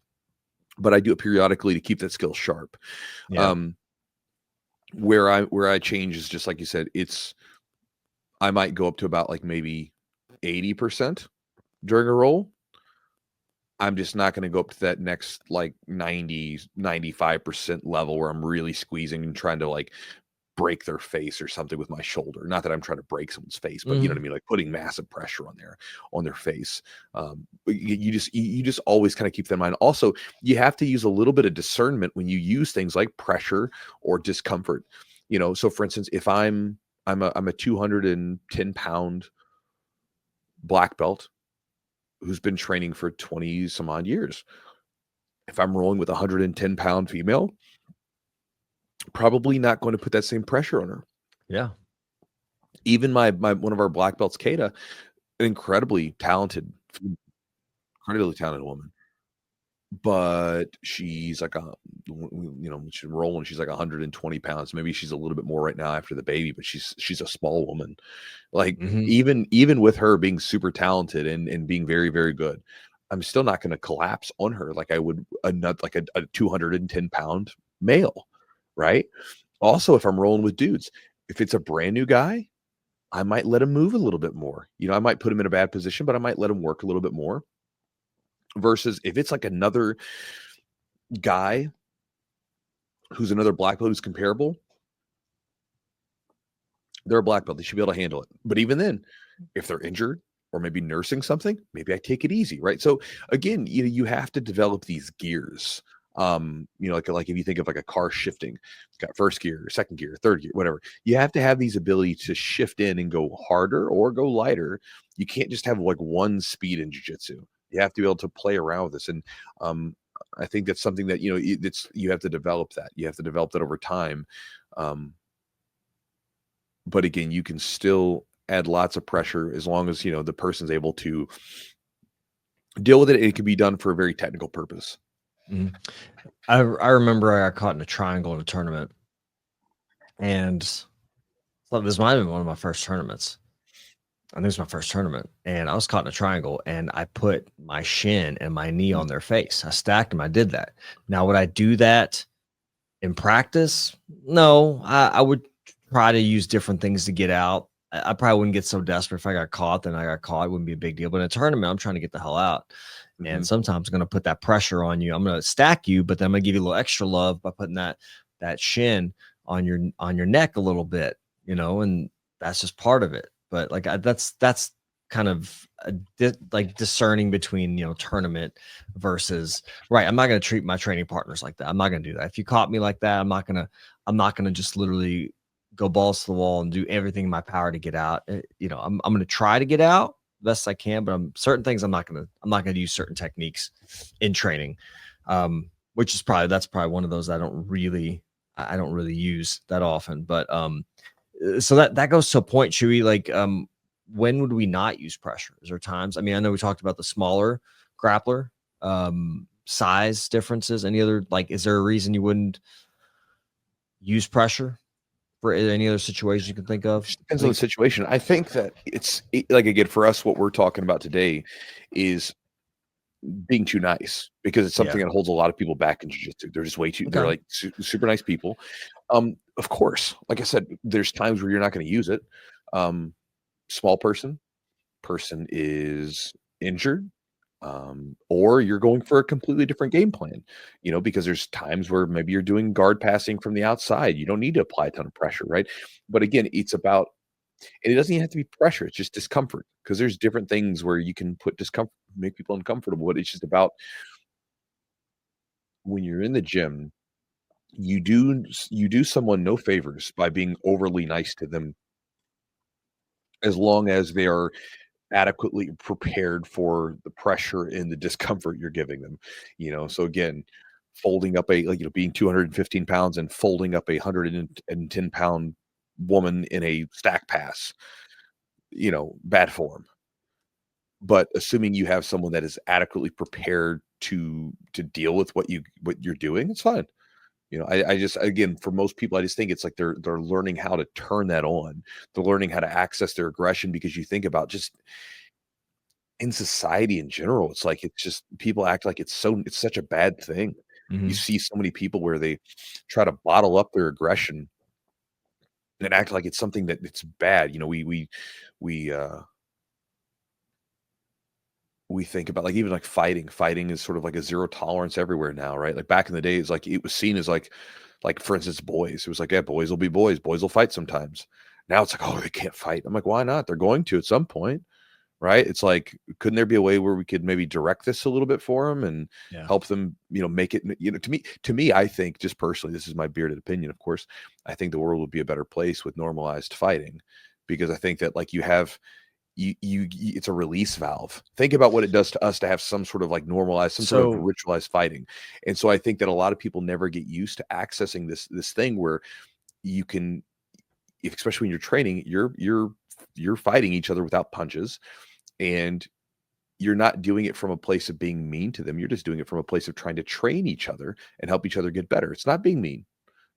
But I do it periodically to keep that skill sharp. Yeah. Where I change is just like you said, I might go up to about like maybe 80% during a roll. I'm just not going to go up to that next like 90, 95% level where I'm really squeezing and trying to like break their face or something with my shoulder. Not that I'm trying to break someone's face, but you know what I mean? Like putting massive pressure on their face. You just always kind of keep that in mind. Also, you have to use a little bit of discernment when you use things like pressure or discomfort. So for instance, if I'm a 210-pound black belt who's been training for 20 some odd years. If I'm rolling with a 110-pound female, probably not going to put that same pressure on her. Yeah. Even my one of our black belts, Kata, an incredibly talented woman. But she's like she's rolling. She's like 120 pounds. Maybe she's a little bit more right now after the baby, but she's a small woman. Like even with her being super talented and being very, very good, I'm still not going to collapse on her like I would a 210-pound male, right? Also, if I'm rolling with dudes, if it's a brand new guy, I might let him move a little bit more. I might put him in a bad position, but I might let him work a little bit more. Versus if it's like another guy who's another black belt who's comparable, they're a black belt. They should be able to handle it. But even then, if they're injured or maybe nursing something, maybe I take it easy, right? So again, you have to develop these gears. Like if you think of like a car shifting, it's got first gear, second gear, third gear, whatever. You have to have these ability to shift in and go harder or go lighter. You can't just have like one speed in jiu-jitsu. You have to be able to play around with this. And I think that's something that, you have to develop that. You have to develop that over time. But again, you can still add lots of pressure as long as, the person's able to deal with it. It can be done for a very technical purpose. I remember I got caught in a triangle in a tournament. And so this might have been one of my first tournaments. I think it was my first tournament. And I was caught in a triangle and I put my shin and my knee on their face. I stacked them. I did that. Now, would I do that in practice? No, I would try to use different things to get out. I probably wouldn't get so desperate. If I got caught, then I got caught. It wouldn't be a big deal. But in a tournament, I'm trying to get the hell out. And sometimes I'm going to put that pressure on you. I'm going to stack you, but then I'm going to give you a little extra love by putting that shin on your neck a little bit, and that's just part of it. But like that's kind of like discerning between tournament versus right. I'm not going to treat my training partners like that. I'm not going to do that. If you caught me like that, I'm not going to just literally go balls to the wall and do everything in my power to get out. I'm going to try to get out best I can, but certain things I'm not going to use certain techniques in training, which is that's probably one of those I don't really use that often. But so that goes to a point, Chewy. Like, when would we not use pressure? Is there times? I mean, I know we talked about the smaller grappler size differences? Any other, like, is there a reason you wouldn't use pressure for any other situations you can think It of? just depends on the situation. I think that like, again, for us, what we're talking about today is being too nice, because it's something Yeah. that holds a lot of people back in jiu-jitsu. They're just way too, they're Okay. like super nice people. Of course, like I said, there's times where you're not going to use it. Um, Small person is injured, or you're going for a completely different game plan, because there's times where maybe you're doing guard passing from the outside. You don't need to apply a ton of pressure, right? But again, it's about, and it doesn't even have to be pressure. It's just discomfort, because there's different things where you can put discomfort, make people uncomfortable. But it's just about, when you're in the gym, you do someone no favors by being overly nice to them, as long as they are adequately prepared for the pressure and the discomfort you're giving them. So again, folding up being 215 pounds and folding up a 110-pound woman in a stack pass, bad form. But assuming you have someone that is adequately prepared to deal with what you're doing, it's fine. I just, again, for most people, I just think it's like they're learning how to turn that on. They're learning how to access their aggression, because you think about, just in society in general, it's like, it's just, people act like it's such a bad thing. You Mm-hmm. see so many people where they try to bottle up their aggression and act like it's something that it's bad. We we think about, like, even like fighting is sort of like a zero tolerance everywhere now, right? Like, back in the days, like, it was seen as like, for instance, boys. It was like, yeah, boys will be boys. Boys will fight sometimes. Now it's like, oh, they can't fight. I'm like, why not? They're going to at some point, right? It's like, couldn't there be a way where we could maybe direct this a little bit for them and Yeah. help them, make it, to me, I think, just personally, this is my bearded opinion, of course, I think the world would be a better place with normalized fighting, because I think that, like, it's a release valve. Think about what it does to us to have some sort of, like, normalized, some sort of So, ritualized fighting. And so I think that a lot of people never get used to accessing this thing where you can, especially when you're training, you're fighting each other without punches, and you're not doing it from a place of being mean to them. You're just doing it from a place of trying to train each other and help each other get better. It's not being mean,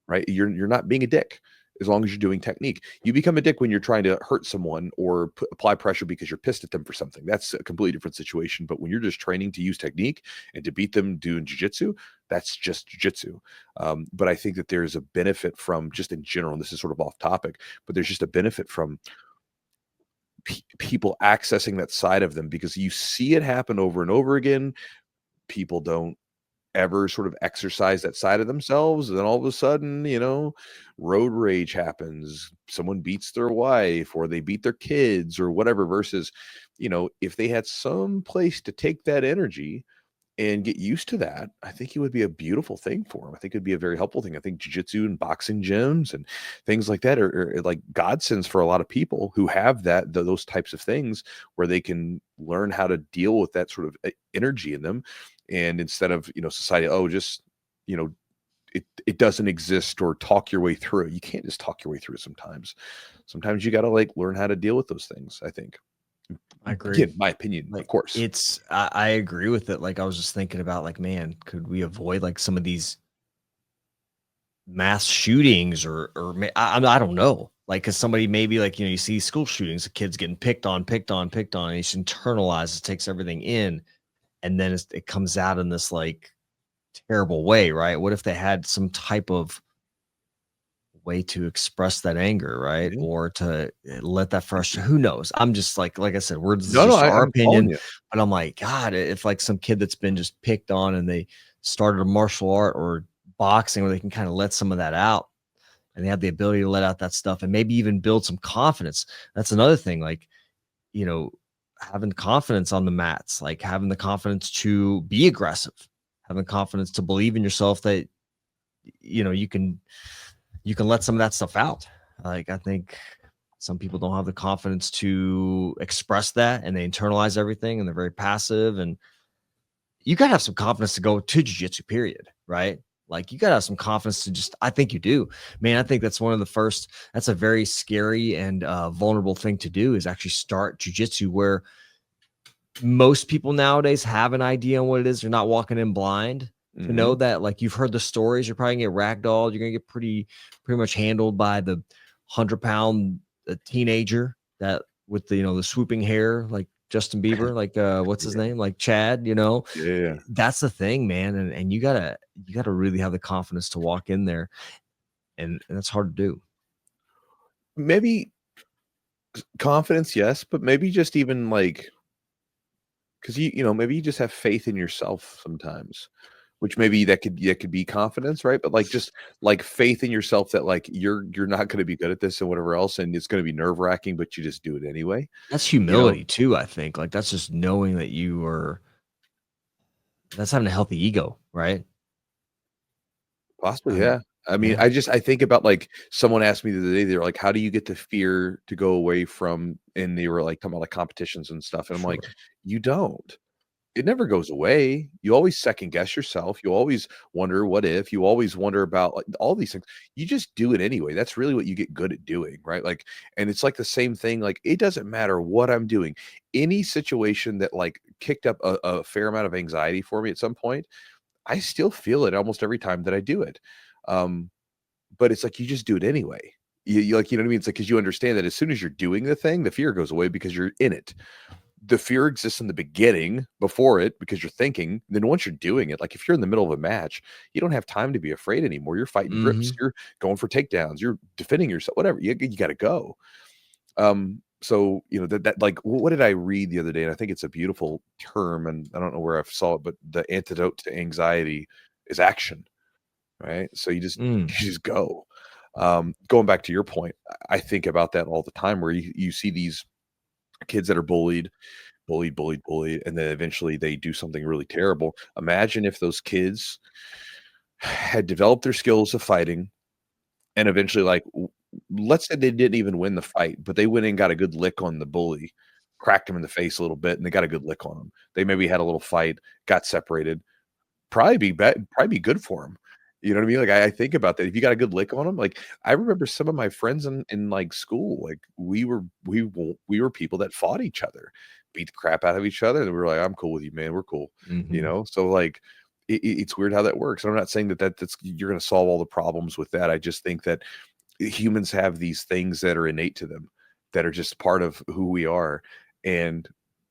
right? You're not being a dick, as long as you're doing technique. You become a dick when you're trying to hurt someone or apply pressure because you're pissed at them for something. That's a completely different situation. But when you're just training to use technique and to beat them doing jiu-jitsu, that's just jiu-jitsu. But I think that there's a benefit from, just in general, and this is sort of off topic, but there's just a benefit from people accessing that side of them, because you see it happen over and over again. People don't ever sort of exercise that side of themselves, and then all of a sudden, road rage happens. Someone beats their wife, or they beat their kids, or whatever, versus, if they had some place to take that energy and get used to that, I think it would be a beautiful thing for them. I think it'd be a very helpful thing. I think jiu-jitsu and boxing gyms and things like that are like godsends for a lot of people who have those types of things, where they can learn how to deal with that sort of energy in them. And instead of, society, oh, just, you know, it doesn't exist, or talk your way through it. You can't just talk your way through it sometimes. Sometimes you got to, like, learn how to deal with those things, I think. I agree. Again, my opinion, of Like, course. I agree with it. Like, I was just thinking about, like, man, could we avoid, like, some of these mass shootings, I don't know. Like, cause somebody, maybe, like, you see school shootings, the kids getting picked on, and it's internalized, it takes everything in, and then it comes out in this, like, terrible way, right? What if they had some type of way to express that anger, right? Yeah. Or to let that frustration, who knows? I'm just like I said, this is No, no, just our I'm following opinion, you. but I'm like, God, if, like, some kid that's been just picked on and they started a martial art or boxing, where they can kind of let some of that out, and they have the ability to let out that stuff, and maybe even build some confidence. That's another thing, like, you know, having confidence on the mats, like having the confidence to be aggressive, having confidence to believe in yourself that, you can let some of that stuff out. Like, I think some people don't have the confidence to express that, and they internalize everything, and they're very passive. And you got to have some confidence to go to jiu-jitsu, period, right? Like, you got to have some confidence to just, I think you do, man. I think that's one of the first, that's a very scary and vulnerable thing to do, is actually start jiu-jitsu, where most people nowadays have an idea on what it is. They're not walking in blind. To Mm-hmm. know that, like, you've heard the stories, you're probably gonna get ragdolled. You're gonna get pretty much handled by the 100-pound teenager that with the the swooping hair, like Justin Bieber, like what's his Yeah. name, like Chad. Yeah. That's the thing, man, and you gotta really have the confidence to walk in there, and that's hard to do. Maybe confidence, yes, but maybe just even like because maybe you just have faith in yourself sometimes, which maybe that could be confidence, right? But like just like faith in yourself that like you're not going to be good at this and whatever else, and it's going to be nerve wracking, but you just do it anyway. That's You know, humility too, I think. Like, that's just knowing that that's having a healthy ego, right? possibly, Um, yeah. I mean, yeah, I think about like someone asked me the other day, they're like, "How do you get the fear to go away from?" And they were like talking about like competitions and stuff, and I'm like, sure. "You don't. It never goes away. You always second guess yourself. You always wonder what if. You always wonder about like all these things. You just do it anyway. That's really what you get good at doing, right? Like, and it's like the same thing. Like, it doesn't matter what I'm doing. Any situation that like kicked up a fair amount of anxiety for me at some point, I still feel it almost every time that I do it. Um, but it's like you just do it anyway. You like, you know what I mean? It's like because you understand that as soon as you're doing the thing, the fear goes away because you're in it. The fear exists in the beginning before it because you're thinking. Then once you're doing it, like if you're in the middle of a match, you don't have time to be afraid anymore. You're fighting grips, Mhm. you're going for takedowns, you're defending yourself, whatever. You got to go. So that like what did I read the other day? And I think it's a beautiful term, and I don't know where I saw it, but the antidote to anxiety is action, right? So you just Mm. you just go. Going back to your point, I think about that all the time where you see these kids that are bullied, and then eventually they do something really terrible. Imagine if those kids had developed their skills of fighting and eventually, like, let's say they didn't even win the fight, but they went and got a good lick on the bully, cracked him in the face a little bit, and they got a good lick on him. They maybe had a little fight, got separated. Probably be good for him. You know what I mean? Like, I think about that. If you got a good lick on him, like, I remember some of my friends in, like, school, like, we were people that fought each other, beat the crap out of each other, and we were like, "I'm cool with you, man. We're cool." You Mhm. know? So, like, it's weird how that works. And I'm not saying that's you're gonna solve all the problems with that. I just think that humans have these things that are innate to them, that are just part of who we are, and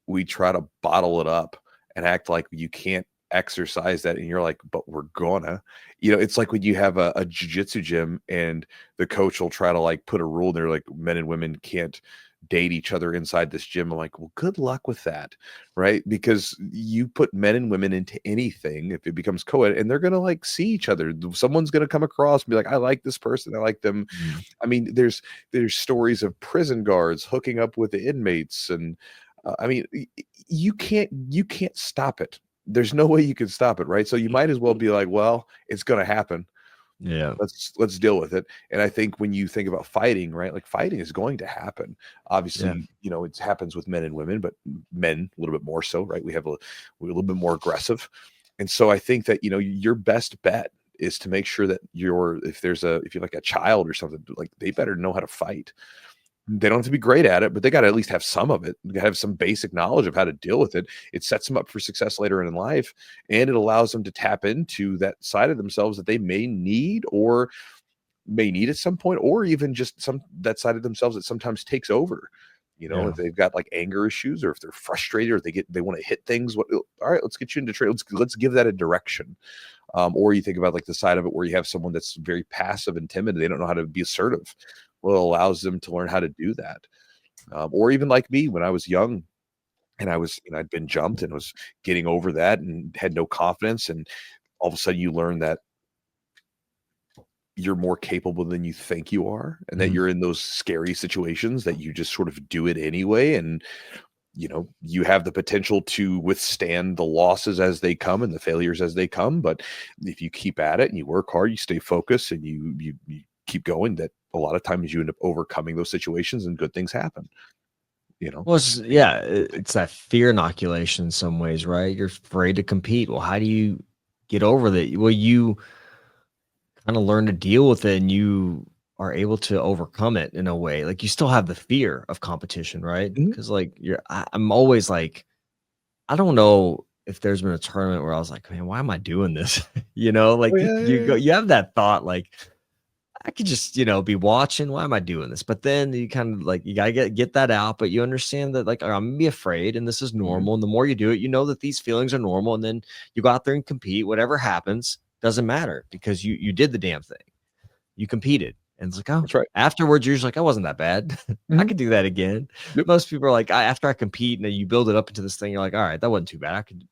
we try to bottle it up and act like you can't exercise that, and you're like, "But we're gonna." It's like when you have a jiu-jitsu gym and the coach will try to, like, put a rule, and they're like, "Men and women can't date each other inside this gym." I'm like, "Well, good luck with that," right? Because you put men and women into anything, if it becomes co-ed, and they're gonna, like, see each other. Someone's gonna come across and be like, "I like this person, I like them." Mm. I mean, there's stories of prison guards hooking up with the inmates, and I mean, you can't stop it. There's no way you can stop it, right? So you might as well be like, well, it's going to happen. Yeah. Let's deal with it. And I think when you think about fighting, right? Like fighting is going to happen. Yeah. Obviously, it happens with men and women, but men a little bit more so, right? We're a little bit more aggressive. And so I think that, your best bet is to make sure that if you're like a child or something, like they better know how to fight. They don't have to be great at it, but they gotta at least have some of it. They gotta have some basic knowledge of how to deal with it. It sets them up for success later in life, and it allows them to tap into that side of themselves that they may need at some point, or even just that side of themselves that sometimes takes over. Yeah. If they've got like anger issues, or if they're frustrated, or they want to hit things. All right, let's get you into trade. Let's give that a direction. Or you think about like the side of it where you have someone that's very passive and timid. They don't know how to be assertive. Well, it allows them to learn how to do that. Or even like me when I was young and I'd been jumped and was getting over that and had no confidence. And all of a sudden you learn that you're more capable than you think you are, and that Mhm. you're in those scary situations that you just sort of do it anyway. And, you have the potential to withstand the losses as they come and the failures as they come. But if you keep at it and you work hard, you stay focused and you keep going, that a lot of times you end up overcoming those situations and good things happen, you know? Well, yeah, it's that fear inoculation in some ways, right? You're afraid to compete. Well, how do you get over that? Well, you kind of learn to deal with it and you are able to overcome it in a way. Like, you still have the fear of competition, right? Mhm. Because like I'm always like I don't know if there's been a tournament where I was like, man, why am I doing this? Oh, Like yeah, you yeah, go, yeah. you have that thought, like I could just, be watching. Why am I doing this? But then you kind of like you gotta get that out, but you understand that like I'm gonna be afraid and this is Mhm, normal. And the more you do it, you know that these feelings are normal. And then you go out there and compete. Whatever happens doesn't matter because you did the damn thing. You competed. And it's like, oh, that's right. afterwards, you're just like, I wasn't that bad. I Mhm, could do that again. yep, Most people are like, after I compete, and then you build it up into this thing, you're like, all right, that wasn't too bad. I could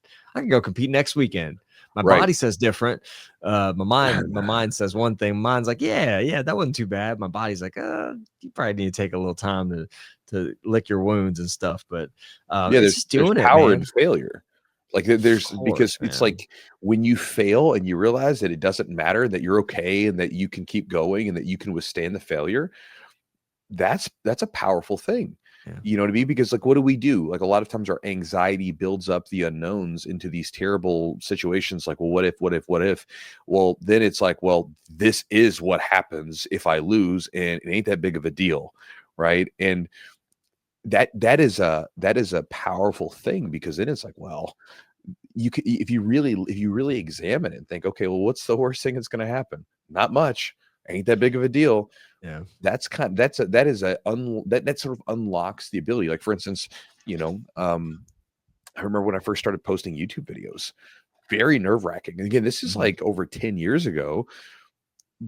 go compete next weekend. My right. body says different. My mind says one thing. Mine's like, yeah, that wasn't too bad. My body's like, you probably need to take a little time to lick your wounds and stuff. But Yeah, it's there's just there's doing it, power in man. failure. Like, Of there's because course, it's man. like when you fail and you realize that it doesn't matter, that you're okay and that you can keep going and that you can withstand the failure, that's a powerful thing. Yeah. You know what I mean? Because like what do we do? Like a lot of times our anxiety builds up the unknowns into these terrible situations like, well, what if, what if, what if? Well, then it's like, well, this is what happens if I lose and it ain't that big of a deal, right? And that is a powerful thing because then it's like, well, you could if you really examine it and think, okay, well, what's the worst thing that's going to happen? Not much. Ain't that big of a deal. Yeah. That sort of unlocks the ability. Like for instance, I remember when I first started posting YouTube videos, very nerve wracking. And again, this is Mhm. like over 10 years ago.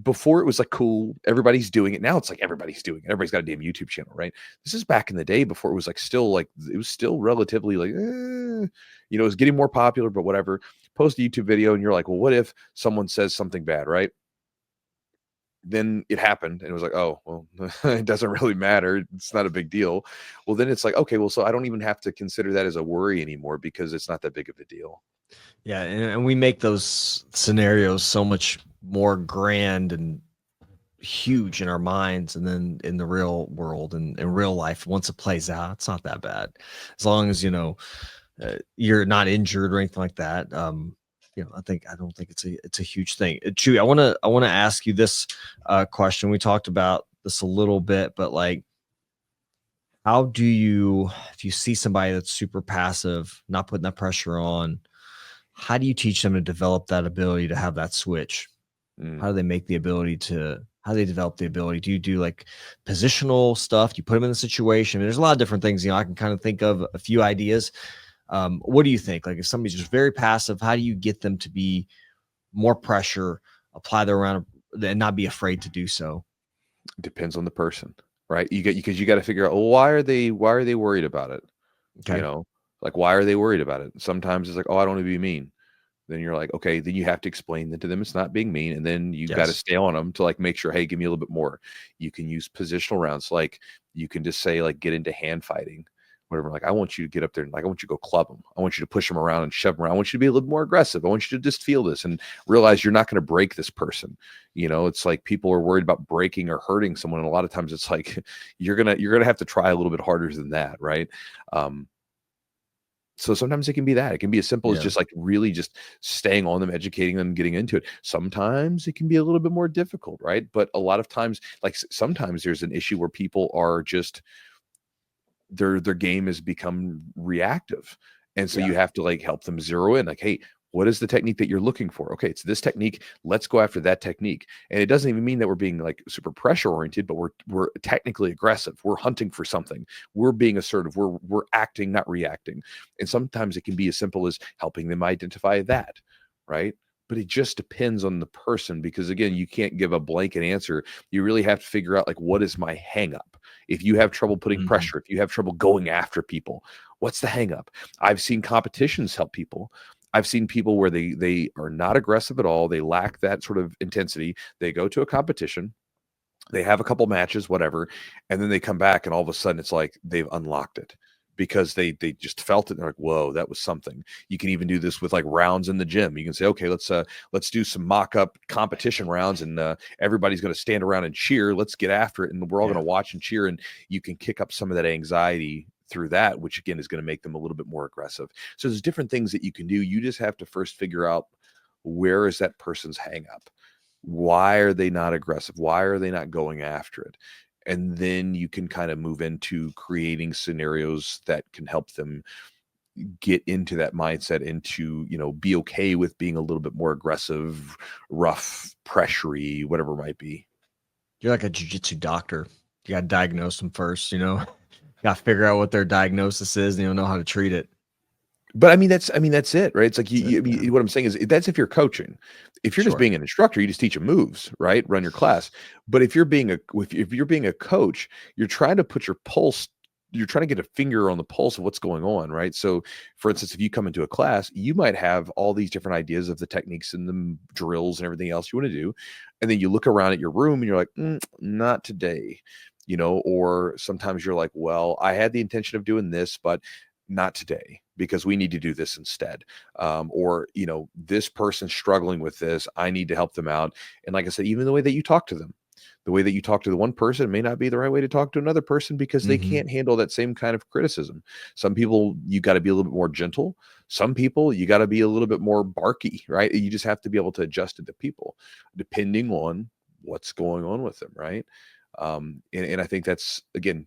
Before it was like cool, everybody's doing it. Now it's like everybody's doing it. Everybody's got a damn YouTube channel, right? This is back in the day before it was like it was still relatively like, it was getting more popular, but whatever. Post a YouTube video and you're like, well, what if someone says something bad, right? Then it happened and it was like, oh, well, it doesn't really matter. It's not a big deal. Well, then it's like, okay, well, so I don't even have to consider that as a worry anymore because it's not that big of a deal. Yeah, and we make those scenarios so much more grand and huge in our minds, and then in the real world and in real life, once it plays out, it's not that bad. As long as you're not injured or anything like that. I don't think it's a huge thing. Chewy, I want to ask you this question. We talked about this a little bit, but like, how do you, if you see somebody that's super passive, not putting that pressure on, how do you teach them to develop that ability to have that switch? Mm. How do they make the ability to how do they develop the ability? Do you do like positional stuff? Do you put them in the situation? I mean, there's a lot of different things. I can kind of think of a few ideas. What do you think? Like if somebody's just very passive, how do you get them to be more pressure, apply their round and not be afraid to do so? Depends on the person, right? Because you got to figure out, well, why are they worried about it? You Okay. know, like why are they worried about it? Sometimes it's like, oh, I don't want to be mean. Then you're like, okay, then you have to explain that to them it's not being mean, and then you got to Yes. stay on them to like make sure, hey, give me a little bit more. You can use positional rounds, like you can just say like get into hand fighting, whatever. Like I want you to get up there and like I want you to go club them. I want you to push them around and shove them around. I want you to be a little more aggressive. I want you to just feel this and realize you're not going to break this person. It's like people are worried about breaking or hurting someone, and a lot of times it's like you're gonna have to try a little bit harder than that, right? Um, so sometimes it can be that. It can be as simple as Yeah. just like really just staying on them, educating them, getting into it. Sometimes it can be a little bit more difficult, right? But a lot of times, like sometimes there's an issue where people are just their game has become reactive. And so Yeah. you have to like help them zero in, like, hey, what is the technique that you're looking for? Okay, it's this technique. Let's go after that technique. And it doesn't even mean that we're being like super pressure oriented, but we're technically aggressive. We're hunting for something. We're being assertive. We're acting, not reacting. And sometimes it can be as simple as helping them identify that, right? But it just depends on the person because again, you can't give a blanket answer. You really have to figure out like what is my hang up? If you have trouble putting Mhm. pressure, if you have trouble going after people, what's the hang up? I've seen competitions help people. I've seen people where they are not aggressive at all. They lack that sort of intensity. They go to a competition, they have a couple matches, whatever, and then they come back and all of a sudden it's like they've unlocked it because they just felt it and they're like, whoa, that was something. You can even do this with like rounds in the gym. You can say, okay, let's do some mock-up competition rounds and everybody's going to stand around and cheer. Let's get after it. And we're all going Yeah. to watch and cheer. And you can kick up some of that anxiety through that, which again is going to make them a little bit more aggressive. So there's different things that you can do. You just have to first figure out where is that person's hang up. Why are they not aggressive? Why are they not going after it? And then you can kind of move into creating scenarios that can help them get into that mindset and to, be okay with being a little bit more aggressive, rough, pressury, whatever it might be. You're like a jiu-jitsu doctor. You got to diagnose them first, got to figure out what their diagnosis is, and you'll know how to treat it. But that's it, right? It's like Yeah. what I'm saying is that's if you're coaching. If you're just Sure. being an instructor, you just teach them moves, right? Run your class. But if you're being a coach, you're trying to put your pulse. You're trying to get a finger on the pulse of what's going on, right? So, for instance, if you come into a class, you might have all these different ideas of the techniques and the drills and everything else you want to do, and then you look around at your room and you're like, not today, Or sometimes you're like, well, I had the intention of doing this, but not today because we need to do this instead. Or, this person's struggling with this. I need to help them out. And like I said, even the way that you talk to them, the way that you talk to the one person may not be the right way to talk to another person because they can't handle that same kind of criticism. Some people, you got to be a little bit more gentle. Some people, you got to be a little bit more barky, right? You just have to be able to adjust it to people depending on what's going on with them, right? And I think that's, again,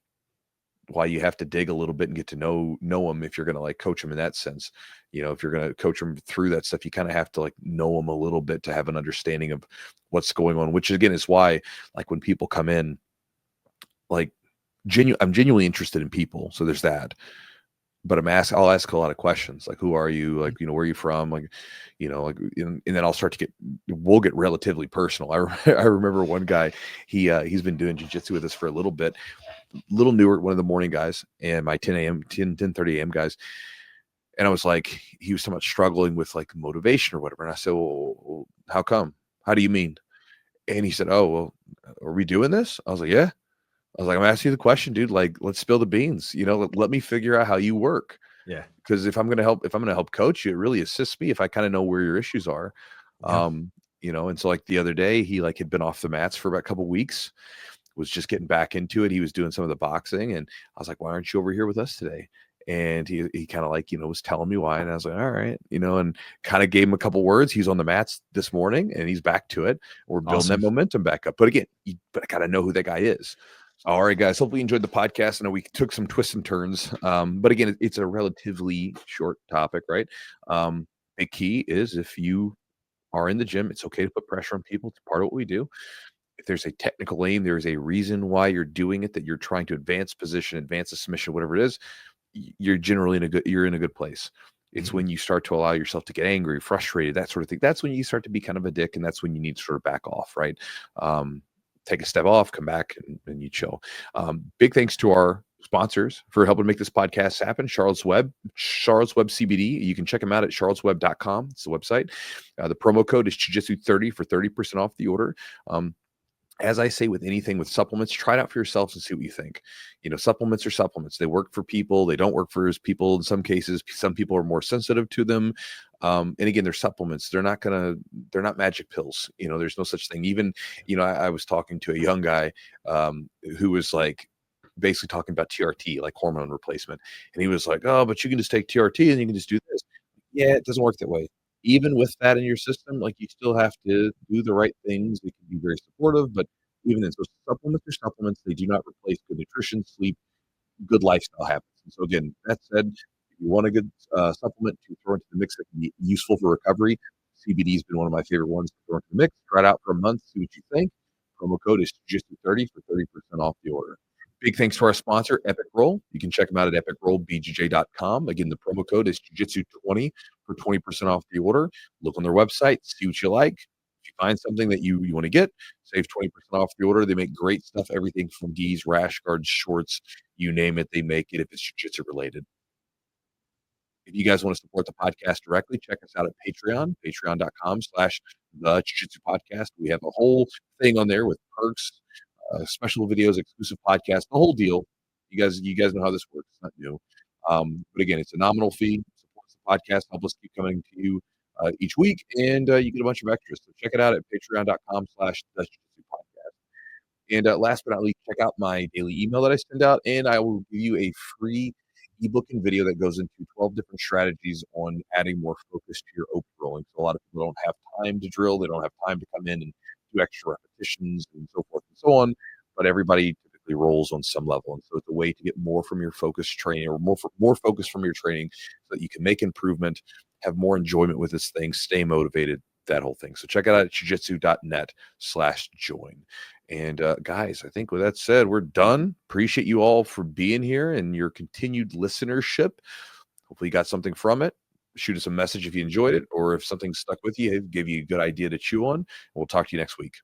why you have to dig a little bit and get to know them if you're going to like coach them in that sense. If you're going to coach them through that stuff, you kind of have to like know them a little bit to have an understanding of what's going on, which again is why like when people come in, like I'm genuinely interested in people. So there's that. But I'll ask a lot of questions like, who are you? Like, where are you from? Like, and then I'll start to we'll get relatively personal. I remember one guy, he's been doing jiu-jitsu with us for a little bit, little newer, one of the morning guys and my 10:30 a.m. guys. And I was like, he was somewhat struggling with like motivation or whatever. And I said, well, how come? How do you mean? And he said, oh, well, are we doing this? I was like, yeah. I was like, I'm asking you the question, dude. Like, let's spill the beans. Let me figure out how you work. Yeah. Because if I'm going to help coach you, it really assists me if I kind of know where your issues are. Yeah. And so like the other day, he like had been off the mats for about a couple of weeks, was just getting back into it. He was doing some of the boxing, and I was like, why aren't you over here with us today? And he kind of like, was telling me why. And I was like, all right, and kind of gave him a couple words. He's on the mats this morning and he's back to it. We're building that momentum back up. But again, but I got to know who that guy is. All right, guys. Hopefully you enjoyed the podcast. I know we took some twists and turns. But again, it's a relatively short topic, right? The key is if you are in the gym, it's okay to put pressure on people. It's part of what we do. If there's a technical aim, there's a reason why you're doing it, that you're trying to advance position, advance a submission, whatever it is, you're generally you're in a good place. It's when you start to allow yourself to get angry, frustrated, that sort of thing. That's when you start to be kind of a dick, and that's when you need to sort of back off, right? Take a step off, come back, and you chill. Big thanks to our sponsors for helping make this podcast happen. Charlotte's Web CBD. You can check them out at charlottesweb.com. It's the website. The promo code is Chewjitsu30 for 30% off the order. As I say with anything with supplements, try it out for yourselves and see what you think. Supplements are supplements. They work for people. They don't work for people. In some cases, some people are more sensitive to them. And again, they're supplements. They're not magic pills. There's no such thing. Even, I was talking to a young guy who was like basically talking about TRT, like hormone replacement. And he was like, oh, but you can just take TRT and you can just do this. Yeah, it doesn't work that way. Even with that in your system, like you still have to do the right things. They can be very supportive, but even then, so supplements are supplements. They do not replace good nutrition, sleep, good lifestyle habits. And so again, that said, if you want a good supplement to throw into the mix that can be useful for recovery, CBD has been one of my favorite ones to throw into the mix. Try it out for a month, see what you think. Promo code is Jiu-Jitsu30 for 30% off the order. Big thanks to our sponsor, Epic Roll. You can check them out at epicrollbjj.com. Again, the promo code is Jiu-Jitsu20 for 20% off the order. Look on their website, see what you like. If you find something that you want to get, save 20% off the order. They make great stuff, everything from gis, rash guards, shorts, you name it, they make it if it's jiu-jitsu related. If you guys want to support the podcast directly, check us out at Patreon, patreon.com/the Jiu-Jitsu podcast. We have a whole thing on there with perks, special videos, exclusive podcasts, the whole deal. You guys know how this works. It's not new. But again, it's a nominal fee. Supports the podcast, help us keep coming to you each week, and you get a bunch of extras. So check it out at patreon.com/the Jiu-Jitsu podcast. And last but not least, check out my daily email that I send out, and I will give you a free ebook and video that goes into 12 different strategies on adding more focus to your open rolling. So a lot of people don't have time to drill. They don't have time to come in and do extra repetitions and so forth and so on. But everybody typically naturally rolls on some level. And so it's a way to get more from your focused training, or more focus from your training, so that you can make improvement, have more enjoyment with this thing, stay motivated, that whole thing. So check it out at jujitsu.net/join. And guys, I think with that said, we're done. Appreciate you all for being here and your continued listenership. Hopefully you got something from it. Shoot us a message if you enjoyed it, or if something stuck with you, give you a good idea to chew on. We'll talk to you next week.